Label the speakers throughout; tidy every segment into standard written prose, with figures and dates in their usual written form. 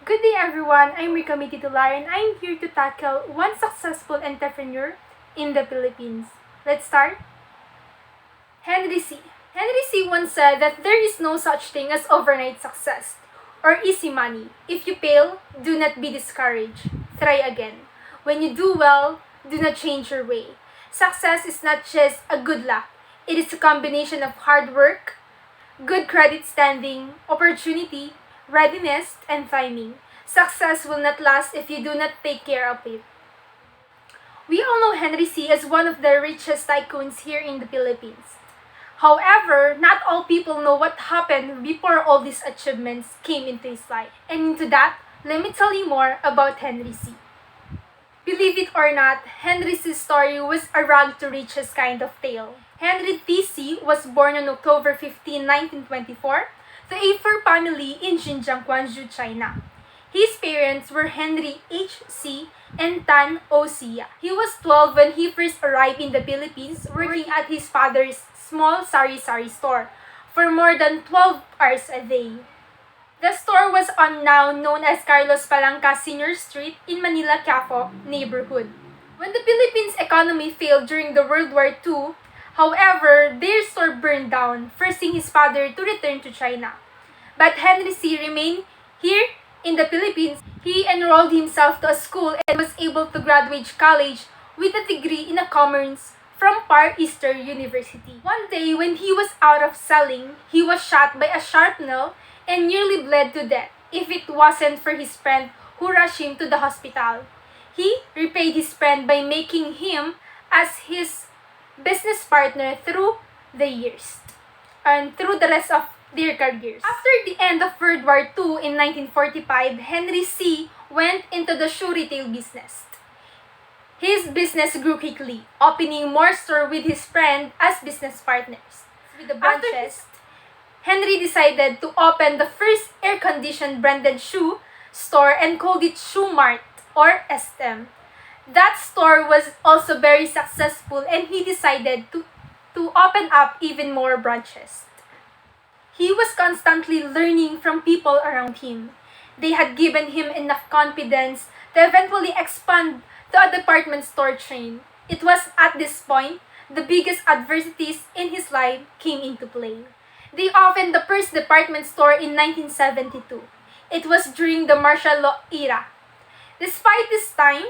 Speaker 1: Good day everyone, I'm Rika Titular and I'm here to tackle one successful entrepreneur in the Philippines. Let's start. Henry C. Henry C. once said that there is no such thing as overnight success or easy money. If you fail, do not be discouraged. Try again. When you do well, do not change your way. Success is not just a good luck. It is a combination of hard work, good credit standing, opportunity, readiness, and timing. Success will not last if you do not take care of it. We all know Henry C. as one of the richest tycoons here in the Philippines. However, not all people know what happened before all these achievements came into his life. And into that, let me tell you more about Henry C. Believe it or not, Henry C's story was a rag to riches kind of tale. Henry T.C. was born on October 15, 1924, to a poor family in Xinjiang, Guangzhou, China. His parents were Henry H.C. and Tan O.Sia. He was 12 when he first arrived in the Philippines, working at his father's small sari-sari store for more than 12 hours a day. The store was on now known as Carlos Palanca Senior Street in Manila, Quiapo neighborhood. When the Philippines economy failed during the World War II, however, their store burned down, forcing his father to return to China. But Henry C. remained here in the Philippines. He enrolled himself to a school and was able to graduate college with a degree in commerce from Far Eastern University. One day, when he was out of selling, he was shot by a shrapnel and nearly bled to death if it wasn't for his friend who rushed him to the hospital. He repaid his friend by making him as his business partner through the years and through the rest of their careers. After the end of World War II in 1945, Henry C. went into the shoe retail business. His business grew quickly, opening more stores with his friend as business partners. With the branches, Henry decided to open the first air-conditioned branded shoe store and called it Shoe Mart or SM. That store was also very successful and he decided to open up even more branches. He was constantly learning from people around him. They had given him enough confidence to eventually expand to a department store chain. It was at this point the biggest adversities in his life came into play. They opened the first department store in 1972. It was during the martial law era. Despite this time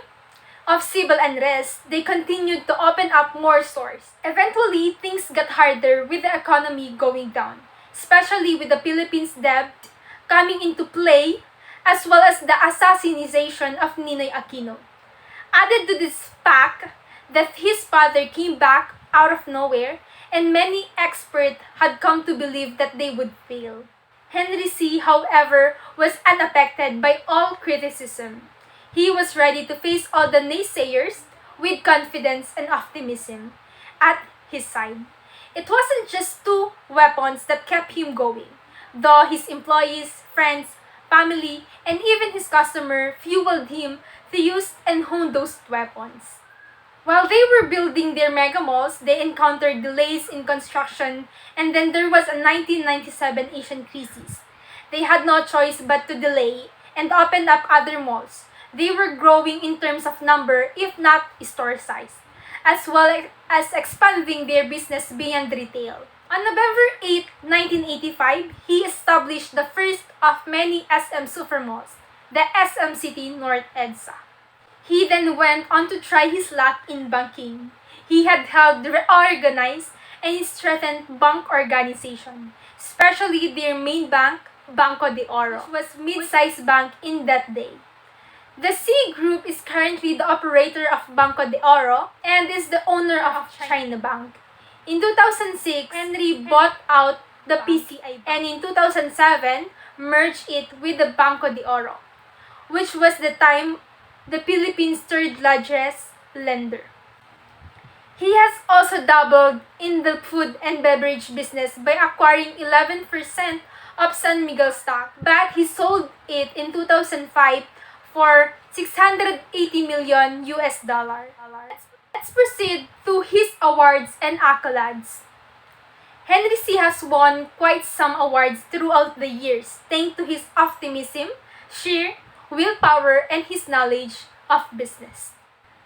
Speaker 1: of civil unrest, they continued to open up more stores. Eventually, things got harder with the economy going down, especially with the Philippines debt coming into play, as well as the assassination of Ninoy Aquino. Added to this fact that his father came back out of nowhere, and many experts had come to believe that they would fail. Henry C., however, was unaffected by all criticism. He was ready to face all the naysayers with confidence and optimism at his side. It wasn't just two weapons that kept him going, though his employees, friends, family, and even his customer fueled him to use and hone those weapons. While they were building their mega malls, they encountered delays in construction, and then there was a 1997 Asian crisis. They had no choice but to delay and open up other malls. They were growing in terms of number, if not store size, as well as expanding their business beyond retail. On November 8, 1985, he established the first of many SM supermalls, the SM City North EDSA. He then went on to try his luck in banking. He had helped reorganize and strengthen bank organization, especially their main bank, Banco de Oro, which was mid-sized bank in that day. The C Group is currently the operator of Banco de Oro and is the owner of China Bank. In 2006, Henry bought out the PCI and in 2007 merged it with the Banco de Oro, which was the time the Philippines' third largest lender. He has also dabbled in the food and beverage business by acquiring 11% of San Miguel stock, but he sold it in 2005 for 680 million US dollar. Let's proceed to his awards and accolades. Henry C. has won quite some awards throughout the years thanks to his optimism, sheer willpower, and his knowledge of business.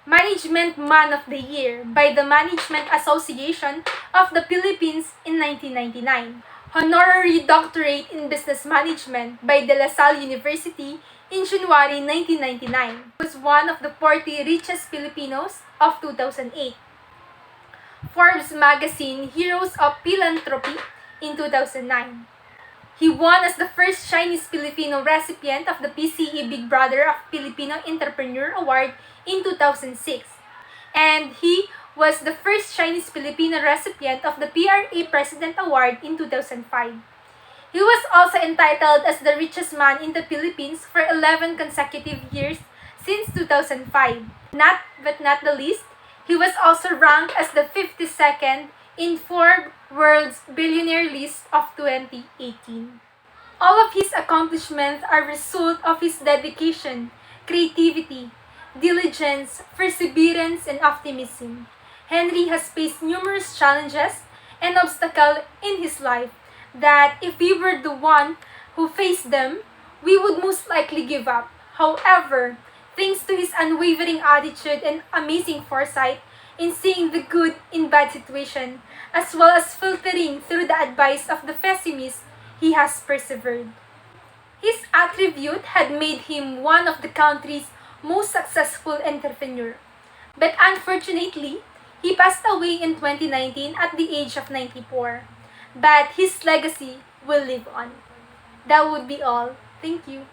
Speaker 1: Management Man of the Year by the Management Association of the Philippines in 1999. Honorary Doctorate in Business Management by De La Salle University in January 1999. He was one of the 40 richest Filipinos of 2008. Forbes Magazine Heroes of Philanthropy in 2009. He won as the first Chinese Filipino recipient of the PCE Big Brother of Filipino Entrepreneur Award in 2006. And he was the first Chinese Filipino recipient of the PRA President Award in 2005. He was also entitled as the richest man in the Philippines for 11 consecutive years since 2005. But not the least, he was also ranked as the 52nd in Forbes World's Billionaire list of 2018. All of his accomplishments are a result of his dedication, creativity, diligence, perseverance, and optimism. Henry has faced numerous challenges and obstacles in his life that if we were the one who faced them, we would most likely give up. However, thanks to his unwavering attitude and amazing foresight in seeing the good in bad situation, as well as filtering through the advice of the pessimist, he has persevered. His attribute had made him one of the country's most successful entrepreneur. But unfortunately, he passed away in 2019 at the age of 94. But his legacy will live on. That would be all. Thank you.